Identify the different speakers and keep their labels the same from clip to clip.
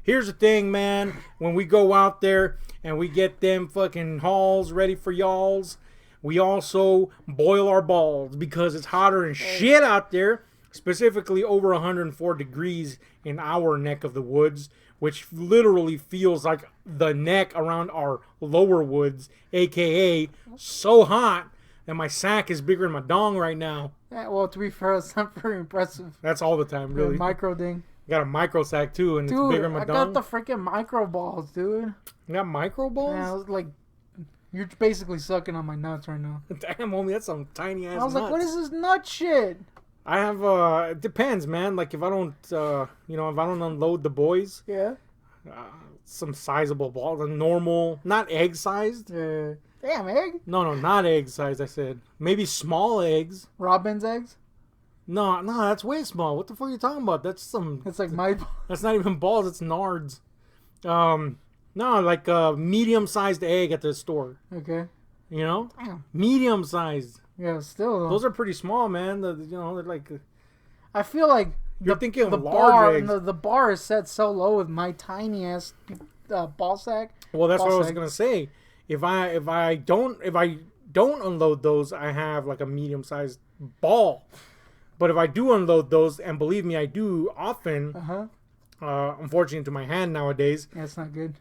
Speaker 1: Here's the thing, man. When we go out there and we get them fucking halls ready for y'alls, we also boil our balls because it's hotter than shit out there. Specifically over 104 degrees in our neck of the woods, which literally feels like the neck around our lower woods, a.k.a. so hot that my sack is bigger than my dong right now.
Speaker 2: Yeah, well, to be fair, it's not very impressive.
Speaker 1: That's all the time, really.
Speaker 2: The micro ding.
Speaker 1: Got a micro sack, too, and
Speaker 2: dude,
Speaker 1: it's bigger than my dong.
Speaker 2: I got the freaking micro balls, dude.
Speaker 1: You got micro balls?
Speaker 2: Yeah, I was like, you're basically sucking on my nuts right now.
Speaker 1: Damn, homie, that's some tiny-ass nuts.
Speaker 2: I was like, what is this nut shit?
Speaker 1: I have, it depends, man. Like, if I don't, if I don't unload the boys.
Speaker 2: Yeah.
Speaker 1: Some sizable balls. Normal, not egg-sized.
Speaker 2: Yeah. Damn, egg?
Speaker 1: No, not egg-sized, I said. Maybe small eggs.
Speaker 2: Robin's eggs?
Speaker 1: No, that's way small. What the fuck are you talking about? That's some...
Speaker 2: It's like my...
Speaker 1: That's not even balls, it's nards. No, like a medium-sized egg at the store.
Speaker 2: Okay.
Speaker 1: You know?
Speaker 2: Damn.
Speaker 1: Medium-sized.
Speaker 2: Yeah, still though.
Speaker 1: Those are pretty small, man. They're like...
Speaker 2: I feel like
Speaker 1: you're thinking
Speaker 2: the
Speaker 1: large
Speaker 2: bar,
Speaker 1: eggs.
Speaker 2: the bar is set so low with my tiny ass ball sack.
Speaker 1: Well, that's what I was gonna say. If I don't unload those, I have like a medium-sized ball. But if I do unload those, and believe me, I do often. Unfortunately, to my hand nowadays.
Speaker 2: Yeah, it's not good.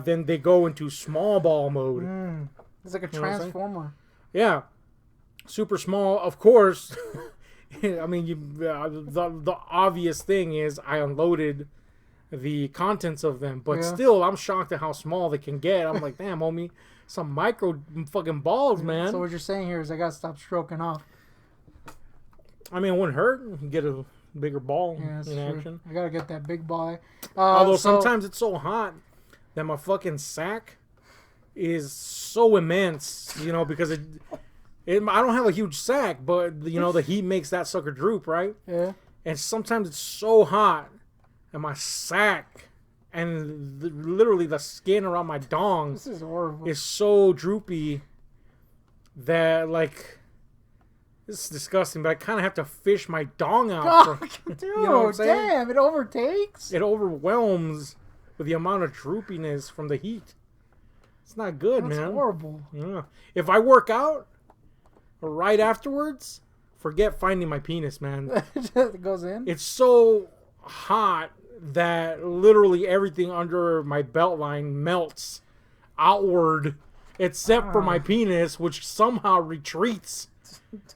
Speaker 1: Then they go into small ball mode.
Speaker 2: It's like a transformer.
Speaker 1: Yeah, super small. Of course. I mean, the obvious thing is I unloaded the contents of them, but still, I'm shocked at how small they can get. I'm like, damn, homie, some micro fucking balls, man.
Speaker 2: So what you're saying here is I gotta stop stroking off.
Speaker 1: I mean, it wouldn't hurt. You can get a bigger ball in action.
Speaker 2: I gotta get that big ball.
Speaker 1: Although sometimes it's so hot that my fucking sack is so immense, because I don't have a huge sack, but the heat makes that sucker droop, right?
Speaker 2: Yeah.
Speaker 1: And sometimes it's so hot, and my sack and literally the skin around my dong
Speaker 2: this is horrible.
Speaker 1: Is so droopy that this is disgusting. But I kind of have to fish my dong out.
Speaker 2: Dude, damn! It overtakes.
Speaker 1: It overwhelms with the amount of droopiness from the heat. It's not good, man.
Speaker 2: That's horrible.
Speaker 1: Yeah. If I work out right afterwards, forget finding my penis, man.
Speaker 2: It goes in?
Speaker 1: It's so hot that literally everything under my belt line melts outward except for my penis, which somehow retreats.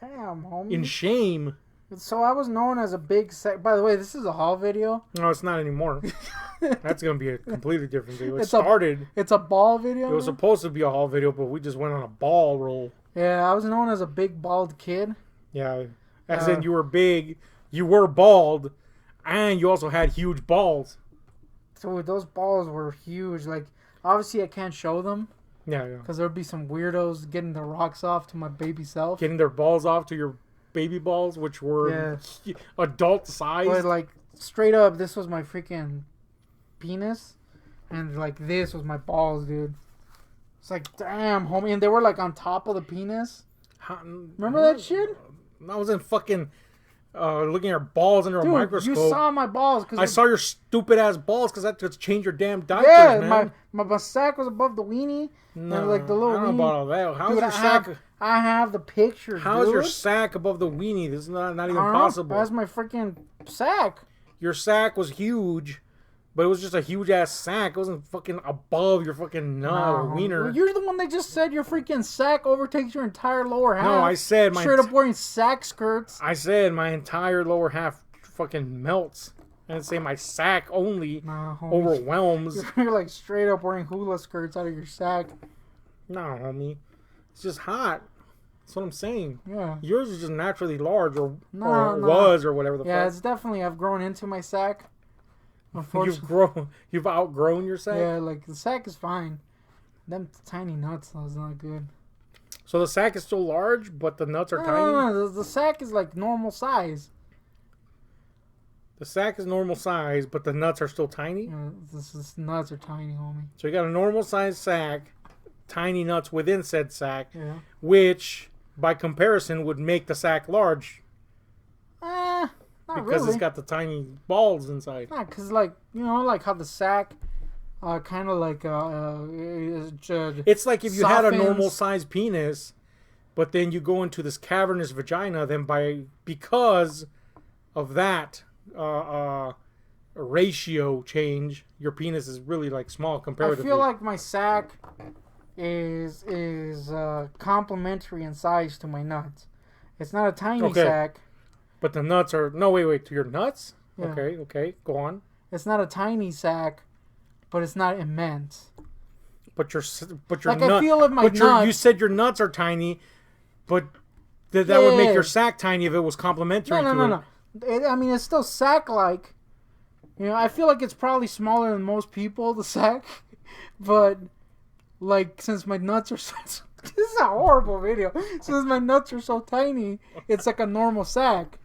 Speaker 2: Damn, homie.
Speaker 1: In shame.
Speaker 2: So I was known as a big sack. By the way, this is a haul video.
Speaker 1: No, it's not anymore. That's going to be a completely different video. It's
Speaker 2: a ball video?
Speaker 1: It was supposed to be a haul video, but we just went on a ball roll.
Speaker 2: Yeah, I was known as a big bald kid.
Speaker 1: Yeah. As in you were big, you were bald, and you also had huge balls.
Speaker 2: So those balls were huge. Like, obviously I can't show them.
Speaker 1: Yeah.
Speaker 2: Because there would be some weirdos getting their rocks off to my baby self.
Speaker 1: Getting their balls off to your baby balls, which were adult size.
Speaker 2: But like, straight up, this was my freaking penis. And like, this was my balls, dude. It's like, damn, homie. And they were like on top of the penis. Remember that shit?
Speaker 1: I wasn't fucking looking at your balls under a microscope.
Speaker 2: You saw my balls.
Speaker 1: I saw your stupid ass balls because I had to change your damn diapers, man.
Speaker 2: My sack was above the weenie.
Speaker 1: No,
Speaker 2: and like the little
Speaker 1: I don't know about all that. How's your sack?
Speaker 2: I have the picture,
Speaker 1: How's your sack above the weenie? This is not even possible.
Speaker 2: That's my freaking sack.
Speaker 1: Your sack was huge, but it was just a huge ass sack. It wasn't fucking above your fucking nut or wiener.
Speaker 2: Well, you're the one that just said your freaking sack overtakes your entire lower half.
Speaker 1: No, I said my
Speaker 2: straight up wearing sack skirts.
Speaker 1: I said my entire lower half fucking melts. I didn't say my sack only overwhelms.
Speaker 2: You're like straight up wearing hula skirts out of your sack.
Speaker 1: No, homie. It's just hot. That's what I'm saying.
Speaker 2: Yeah.
Speaker 1: Yours is just naturally large or was or whatever the fuck.
Speaker 2: Yeah, it's definitely, I've grown into my sack.
Speaker 1: You've outgrown your sack?
Speaker 2: Yeah, like the sack is fine. Them tiny nuts though is not good.
Speaker 1: So the sack is still large, but the nuts are tiny?
Speaker 2: No, the sack is like normal size.
Speaker 1: The sack is normal size, but the nuts are still tiny?
Speaker 2: Yeah, the nuts are tiny, homie.
Speaker 1: So you got a normal size sack, tiny nuts within said sack, which, by comparison, would make the sack large.
Speaker 2: Not
Speaker 1: because
Speaker 2: really.
Speaker 1: it's got the tiny balls inside.
Speaker 2: Nah, cause like like how the sack, kind of like
Speaker 1: It's like if you had a
Speaker 2: softens.
Speaker 1: normal sized penis, but then you go into this cavernous vagina. Then because of that ratio change, your penis is really like small
Speaker 2: I
Speaker 1: comparatively.
Speaker 2: feel like my sack is complementary in size to my nuts. It's not a tiny
Speaker 1: Okay.
Speaker 2: sack.
Speaker 1: But the nuts are wait to your nuts.
Speaker 2: Yeah.
Speaker 1: Okay, go on.
Speaker 2: It's not a tiny sack, but it's not immense.
Speaker 1: But your
Speaker 2: Like, I feel like my nuts.
Speaker 1: you said your nuts are tiny, but that would make your sack tiny if it was complementary.
Speaker 2: No. I mean, it's still sack-like. I feel like it's probably smaller than most people, the sack. But, like, since my nuts are so... This is a horrible video. Since my nuts are so tiny, it's like a normal sack.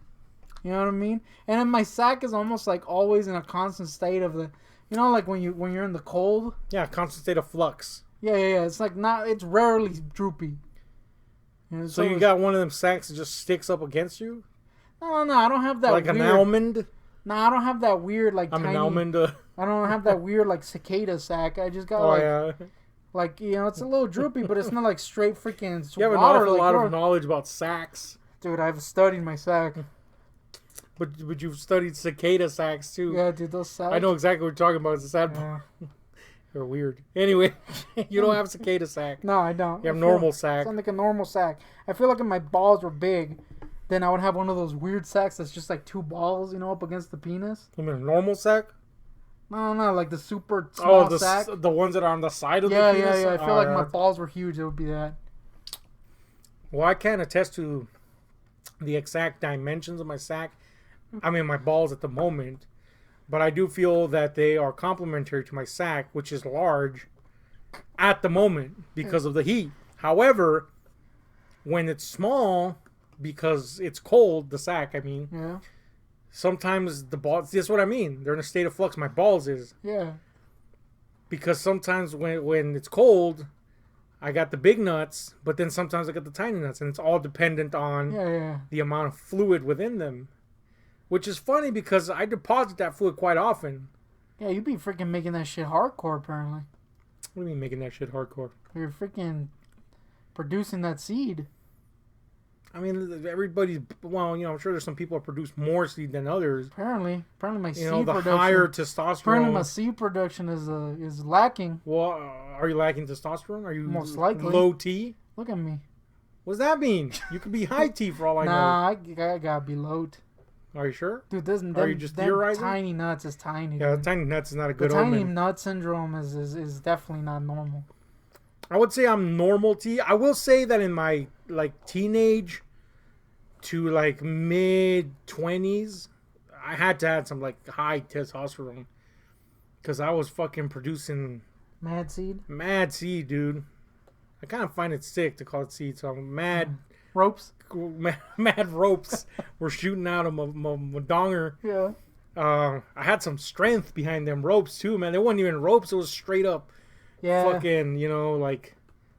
Speaker 2: You know what I mean? And then my sack is almost like always in a constant state of the... like when you're in the cold?
Speaker 1: Yeah, constant state of flux.
Speaker 2: Yeah. It's like not... It's rarely droopy.
Speaker 1: So you got one of them sacks that just sticks up against you?
Speaker 2: No. I don't have that
Speaker 1: like
Speaker 2: weird...
Speaker 1: an almond?
Speaker 2: No, I don't have that weird, like,
Speaker 1: I'm
Speaker 2: tiny...
Speaker 1: an almond.
Speaker 2: I don't have that weird, like, cicada sack. I just got, like, it's a little droopy, but it's not, like, straight freaking
Speaker 1: You have an
Speaker 2: water,
Speaker 1: awful
Speaker 2: like,
Speaker 1: lot of knowledge about sacks.
Speaker 2: Dude, I've studied my sack.
Speaker 1: But you've studied cicada sacks, too.
Speaker 2: Yeah, dude, those sacks.
Speaker 1: I know exactly what you're talking about. It's a sad part. They're weird. Anyway, you don't have cicada sack.
Speaker 2: No, I don't.
Speaker 1: You have normal sack.
Speaker 2: It's like a normal sack. I feel like if my balls were big, then I would have one of those weird sacks that's just like two balls, up against the penis.
Speaker 1: You mean a normal sack?
Speaker 2: No, like the super small sack.
Speaker 1: The ones that are on the side of the penis?
Speaker 2: Yeah. I feel like my balls were huge. It would be that.
Speaker 1: Well, I can't attest to the exact dimensions of my sack. I mean, my balls at the moment. But I do feel that they are complementary to my sack, which is large at the moment because of the heat. However, when it's small, because it's cold, the sack, I mean.
Speaker 2: Yeah.
Speaker 1: Sometimes the balls, that's what I mean. They're in a state of flux. My balls is.
Speaker 2: Yeah.
Speaker 1: Because sometimes when it's cold, I got the big nuts, but then sometimes I got the tiny nuts. And it's all dependent on the amount of fluid within them. Which is funny because I deposit that fluid quite often.
Speaker 2: Yeah, you be freaking making that shit hardcore, apparently.
Speaker 1: What do you mean making that shit hardcore?
Speaker 2: You're freaking producing that seed.
Speaker 1: I mean, everybody's... Well, I'm sure there's some people that produce more seed than others.
Speaker 2: Apparently my seed
Speaker 1: the
Speaker 2: production...
Speaker 1: higher tetestosterone...
Speaker 2: Apparently my seed production is lacking.
Speaker 1: Well, are you lacking testosterone? Are you
Speaker 2: most likely
Speaker 1: low T?
Speaker 2: Look at me.
Speaker 1: What does that mean? You could be high T for all I know.
Speaker 2: Nah, I gotta be low T.
Speaker 1: Are you sure?
Speaker 2: Dude,
Speaker 1: are you just theorizing?
Speaker 2: Tiny nuts is tiny.
Speaker 1: Yeah,
Speaker 2: dude.
Speaker 1: the tiny nuts is not a good
Speaker 2: The
Speaker 1: omen.
Speaker 2: tiny nut syndrome is definitely not normal.
Speaker 1: I would say I'm normal T. I will say that in my teenage to mid 20s, I had to have some high testosterone because I was fucking producing
Speaker 2: mad seed,
Speaker 1: dude. I kind of find it sick to call it seed, so I'm mad.
Speaker 2: Ropes.
Speaker 1: Mad ropes were shooting out of my donger.
Speaker 2: Yeah.
Speaker 1: I had some strength behind them ropes too, man. They weren't even ropes. It was straight up fucking,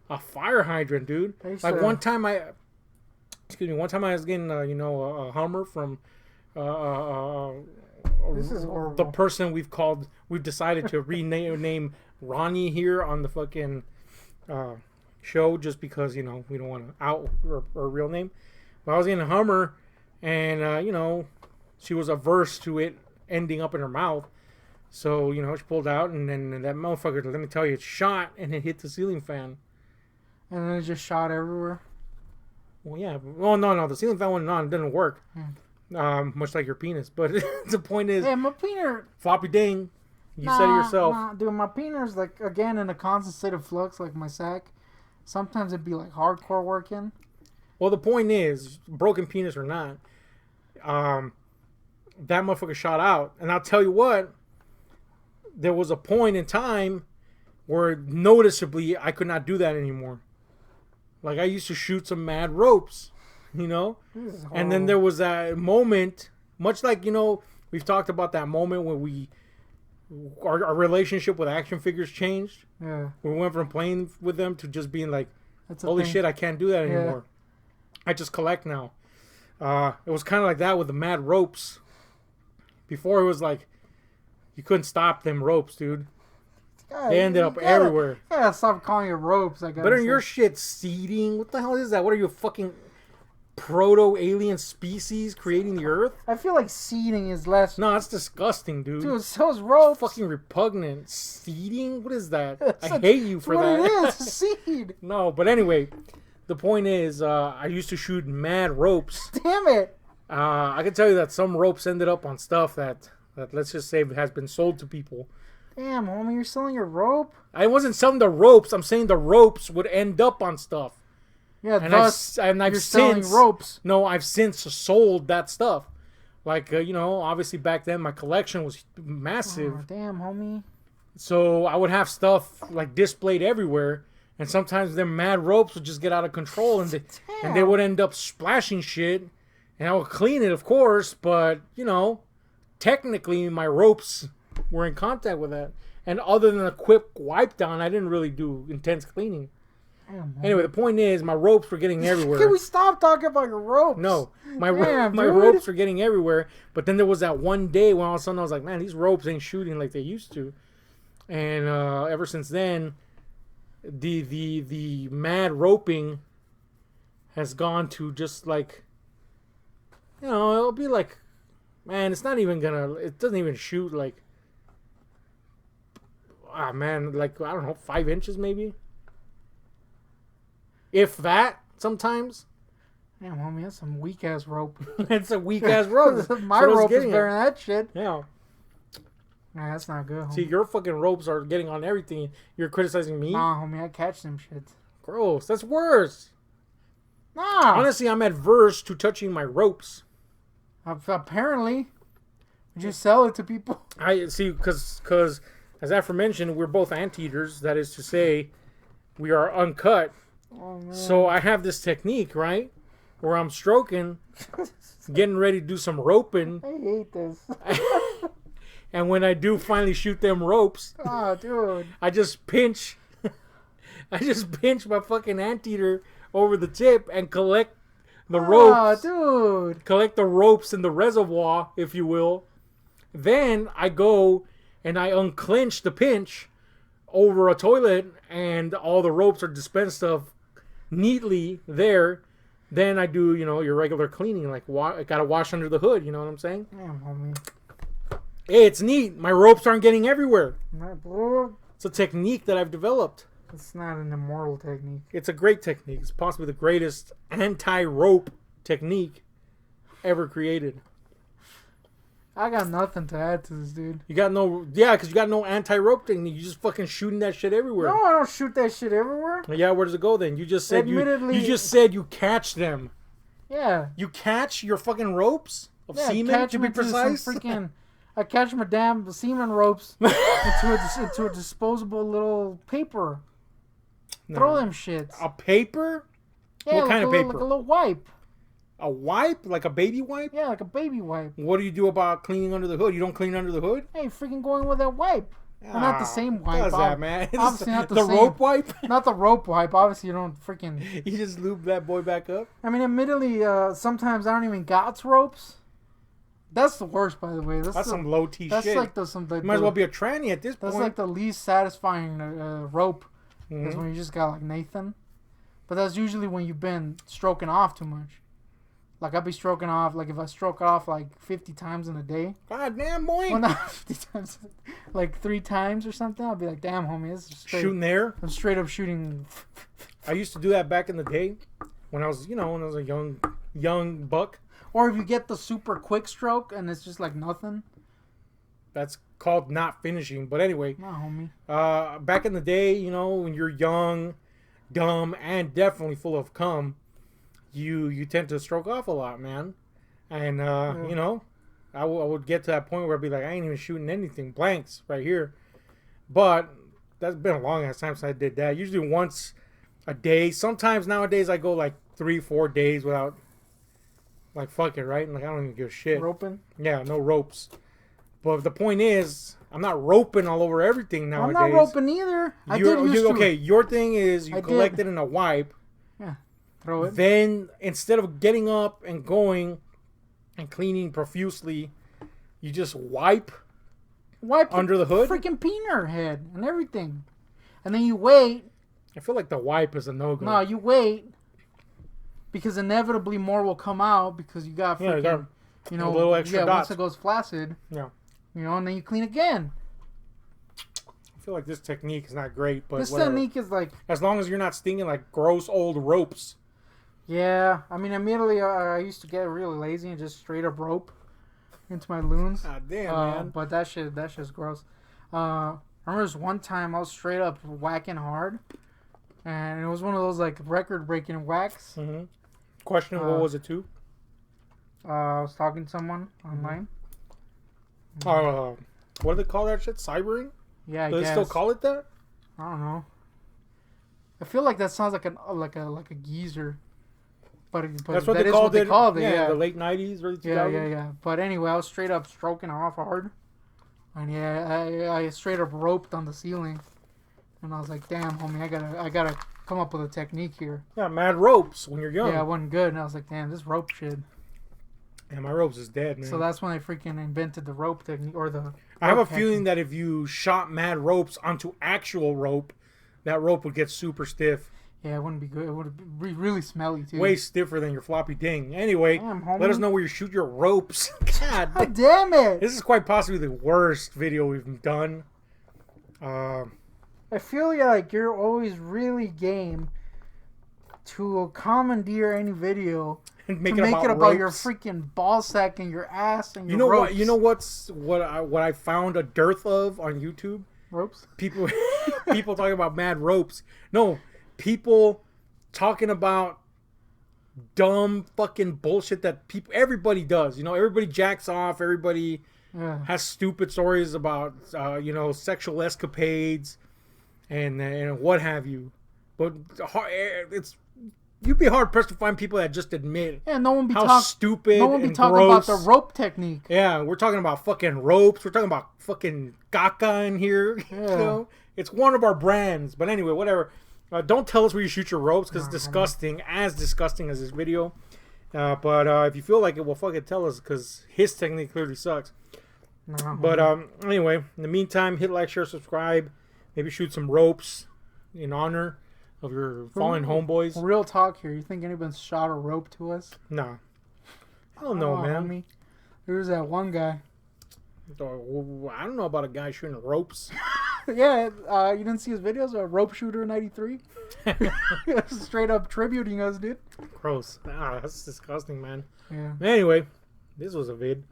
Speaker 1: a fire hydrant, dude. One time I was getting, a Hummer from
Speaker 2: this is horrible.
Speaker 1: The person we've decided to rename Ronnie here on the fucking show just because, we don't want to out her real name. But I was in a Hummer and, she was averse to it ending up in her mouth. So, she pulled out and then that motherfucker, let me tell you, it shot and it hit the ceiling fan.
Speaker 2: And then it just shot everywhere?
Speaker 1: Well, yeah. Well, no. The ceiling fan went on. It didn't work. Much like your penis. But the point is...
Speaker 2: Yeah, my penis...
Speaker 1: Floppy ding. You said it yourself.
Speaker 2: Nah, dude, my penis, again, in a constant state of flux, like my sack. Sometimes it'd be, hardcore working.
Speaker 1: Well, the point is, broken penis or not, that motherfucker shot out. And I'll tell you what, there was a point in time where noticeably I could not do that anymore. I used to shoot some mad ropes, And then there was that moment, much like, we've talked about that moment when our relationship with action figures changed.
Speaker 2: Yeah.
Speaker 1: We went from playing with them to just being holy shit, I can't do that anymore. I just collect now. It was kind of like that with the mad ropes. Before it was like you couldn't stop them ropes, dude.
Speaker 2: God,
Speaker 1: They ended up everywhere.
Speaker 2: Yeah, stop calling it ropes. I guess.
Speaker 1: Better than your shit seeding. What the hell is that? What are you, a fucking proto-alien species creating the Earth?
Speaker 2: I feel like seeding is less.
Speaker 1: No, that's disgusting, dude.
Speaker 2: Dude, so is ropes.
Speaker 1: Fucking repugnant. Seeding? What is that? I hate you for
Speaker 2: what
Speaker 1: that.
Speaker 2: It is, a seed.
Speaker 1: No, but anyway, the point is, I used to shoot mad ropes.
Speaker 2: Damn it.
Speaker 1: I can tell you that some ropes ended up on stuff that let's just say has been sold to people.
Speaker 2: Damn, homie, you're selling your rope?
Speaker 1: I wasn't selling the ropes. I'm saying the ropes would end up on stuff.
Speaker 2: Yeah,
Speaker 1: And
Speaker 2: thus
Speaker 1: I've
Speaker 2: you're selling
Speaker 1: since,
Speaker 2: ropes.
Speaker 1: No, I've since sold that stuff. Like, obviously back then my collection was massive.
Speaker 2: Oh, damn, homie.
Speaker 1: So I would have stuff like displayed everywhere. And sometimes them mad ropes would just get out of control. And they would end up splashing shit. And I would clean it, of course. But, technically my ropes were in contact with that. And other than a quick wipe down, I didn't really do intense cleaning.
Speaker 2: Damn,
Speaker 1: anyway, the point is, my ropes were getting everywhere.
Speaker 2: Can we stop talking about your ropes?
Speaker 1: No, my
Speaker 2: Damn,
Speaker 1: ropes were getting everywhere. But then there was that one day when all of a sudden I was like, man, these ropes ain't shooting like they used to. And ever since then, the mad roping has gone to just like, it'll be like, man, it doesn't even shoot like, like, I don't know, 5 inches maybe? If that, sometimes.
Speaker 2: Damn, homie, that's some weak-ass rope.
Speaker 1: It's a weak-ass rope.
Speaker 2: My rope is better than that shit.
Speaker 1: Yeah.
Speaker 2: Nah, that's not good, homie.
Speaker 1: See, your fucking ropes are getting on everything. You're criticizing me?
Speaker 2: Nah, homie, I catch them shits.
Speaker 1: Gross. That's worse.
Speaker 2: Nah.
Speaker 1: Honestly, I'm adverse to touching my ropes.
Speaker 2: Apparently. Would you sell it to people?
Speaker 1: I see, because as aforementioned, we're both anteaters. That is to say, we are uncut.
Speaker 2: Oh, man.
Speaker 1: So I have this technique, right? Where I'm stroking, getting ready to do some roping.
Speaker 2: I hate this.
Speaker 1: And when I do finally shoot them ropes,
Speaker 2: oh, dude.
Speaker 1: I just pinch my fucking anteater over the tip and collect the ropes.
Speaker 2: Oh, dude.
Speaker 1: Collect the ropes in the reservoir, if you will. Then I go and I unclench the pinch over a toilet and all the ropes are dispensed of neatly there. Then I do, your regular cleaning. Like, I gotta wash under the hood, you know what I'm saying?
Speaker 2: Damn, homie.
Speaker 1: Hey, it's neat. My ropes aren't getting everywhere.
Speaker 2: Bro.
Speaker 1: It's a technique that I've developed.
Speaker 2: It's not an immortal technique.
Speaker 1: It's a great technique. It's possibly the greatest anti-rope technique ever created.
Speaker 2: I got nothing to add to this, dude.
Speaker 1: You got because you got no anti-rope technique. You just fucking shooting that shit everywhere.
Speaker 2: No, I don't shoot that shit everywhere.
Speaker 1: Yeah, where does it go then? You just said
Speaker 2: Admittedly,
Speaker 1: you just said you catch them.
Speaker 2: Yeah.
Speaker 1: You catch your fucking ropes of semen, to be precise?
Speaker 2: I catch my damn semen ropes into a disposable little paper. No. Throw them shits.
Speaker 1: A paper?
Speaker 2: Yeah,
Speaker 1: what kind of paper?
Speaker 2: Like a little wipe.
Speaker 1: A wipe? Like a baby wipe?
Speaker 2: Yeah, like a baby wipe.
Speaker 1: What do you do about cleaning under the hood? You don't clean under the hood?
Speaker 2: Hey, freaking going with that wipe. Well, not the same wipe.
Speaker 1: What's that, man?
Speaker 2: Obviously not the
Speaker 1: same. Rope wipe?
Speaker 2: Not the rope wipe. Obviously, you don't freaking...
Speaker 1: You just lube that boy back up?
Speaker 2: I mean, admittedly, sometimes I don't even got ropes. That's the worst, by the way. That's
Speaker 1: some low-T shit.
Speaker 2: That's like
Speaker 1: you might as well be a tranny at this point.
Speaker 2: That's like the least satisfying rope.
Speaker 1: Mm-hmm.
Speaker 2: Is when you just got like Nathan. But that's usually when you've been stroking off too much. Like, I'll be stroking off, like, if I stroke off, like, 50 times in a day.
Speaker 1: God damn, boy.
Speaker 2: Well, not 50 times. Like, 3 times or something. I'll be like, damn, homie, this is straight.
Speaker 1: Shooting there?
Speaker 2: I'm straight up shooting.
Speaker 1: I used to do that back in the day. When I was, a young buck.
Speaker 2: Or if you get the super quick stroke and it's just, like, nothing.
Speaker 1: That's called not finishing. But anyway.
Speaker 2: Nah, homie.
Speaker 1: Back in the day, when you're young, dumb, and definitely full of cum, you tend to stroke off a lot, man. And, I would get to that point where I'd be like, I ain't even shooting anything. Blanks right here. But that's been a long ass time since I did that. Usually once a day. Sometimes nowadays I go like 3-4 days without, like, fuck it, right? And like, I don't even give a shit.
Speaker 2: Roping?
Speaker 1: Yeah, no ropes. But the point is, I'm not roping all over everything nowadays.
Speaker 2: I'm not roping either.
Speaker 1: Okay, your thing is you collect it in a wipe.
Speaker 2: Yeah. Throw it.
Speaker 1: Then, instead of getting up and going and cleaning profusely, You just wipe
Speaker 2: under
Speaker 1: the hood?
Speaker 2: freaking peanut head and everything. And then you wait.
Speaker 1: I feel like the wipe is a no-go.
Speaker 2: No, you wait. Because inevitably more will come out because you got freaking,
Speaker 1: a little extra dots.
Speaker 2: Once it goes flaccid.
Speaker 1: Yeah.
Speaker 2: And then you clean again.
Speaker 1: I feel like this technique is not great, but
Speaker 2: this
Speaker 1: whatever.
Speaker 2: technique is like...
Speaker 1: As long as you're not stinging like gross old ropes.
Speaker 2: Yeah. I mean, immediately I used to get really lazy and just straight up rope into my loons.
Speaker 1: Ah, damn, man.
Speaker 2: But that's gross. I remember this one time I was straight up whacking hard. And it was one of those like record-breaking whacks.
Speaker 1: Mm-hmm. Question, what was it to?
Speaker 2: I was talking to someone online.
Speaker 1: What do they call that shit? Cybering?
Speaker 2: Yeah, I
Speaker 1: Do
Speaker 2: guess.
Speaker 1: they still call it that?
Speaker 2: I don't know. I feel like that sounds like a geezer. But
Speaker 1: that's what
Speaker 2: that
Speaker 1: they
Speaker 2: is
Speaker 1: called
Speaker 2: what they called it.
Speaker 1: Yeah, the late 90s, early 2000s.
Speaker 2: Yeah. But anyway, I was straight up stroking off hard. And yeah, I straight up roped on the ceiling. And I was like, damn, homie, I gotta come up with a technique here.
Speaker 1: Yeah, mad ropes when you're young.
Speaker 2: Yeah, it wasn't good. And I was like, damn, this rope shit.
Speaker 1: Yeah, my ropes is dead, man.
Speaker 2: So that's when I freaking invented the rope technique, or the...
Speaker 1: I have a feeling that if you shot mad ropes onto actual rope, that rope would get super stiff.
Speaker 2: Yeah, it wouldn't be good. It would be really smelly, too.
Speaker 1: Way stiffer than your floppy ding. Anyway,
Speaker 2: damn,
Speaker 1: let us know where you shoot your ropes. God
Speaker 2: damn it!
Speaker 1: This is quite possibly the worst video we've done.
Speaker 2: I feel like you're always really game to commandeer any video
Speaker 1: and make
Speaker 2: it
Speaker 1: about
Speaker 2: your freaking ball sack and your ass and your
Speaker 1: ropes.
Speaker 2: ropes.
Speaker 1: You know what I found a dearth of on YouTube?
Speaker 2: Ropes?
Speaker 1: People talking about mad ropes. No, people talking about dumb fucking bullshit that everybody does. Everybody jacks off. Everybody has stupid stories about sexual escapades and what have you. But you'd be hard pressed to find people that just admit
Speaker 2: no one be
Speaker 1: how stupid.
Speaker 2: No one be
Speaker 1: and
Speaker 2: talking
Speaker 1: gross.
Speaker 2: about the rope technique.
Speaker 1: Yeah, we're talking about fucking ropes. We're talking about fucking caca in here.
Speaker 2: Yeah.
Speaker 1: It's one of our brands. But anyway, whatever. Don't tell us where you shoot your ropes because it's disgusting. As disgusting as this video. But if you feel like it, well, fucking tell us because his technique clearly sucks. But anyway, in the meantime, hit like, share, subscribe. Maybe shoot some ropes in honor of your fallen homeboys.
Speaker 2: Real talk here. You think anyone's shot a rope to us?
Speaker 1: Nah. I don't know, man.
Speaker 2: Homie. There was that one guy.
Speaker 1: I don't know about a guy shooting ropes.
Speaker 2: Yeah, you didn't see his videos? A rope shooter 93? Straight up tributing us, dude.
Speaker 1: Gross. That's disgusting, man.
Speaker 2: Yeah.
Speaker 1: Anyway, this was a vid.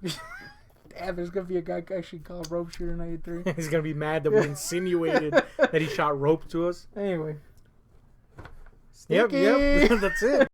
Speaker 2: Damn, there's going to be a guy actually called Rope Shooter 93.
Speaker 1: He's going to be mad that we insinuated that he shot rope to us.
Speaker 2: Anyway.
Speaker 1: Yep, that's it.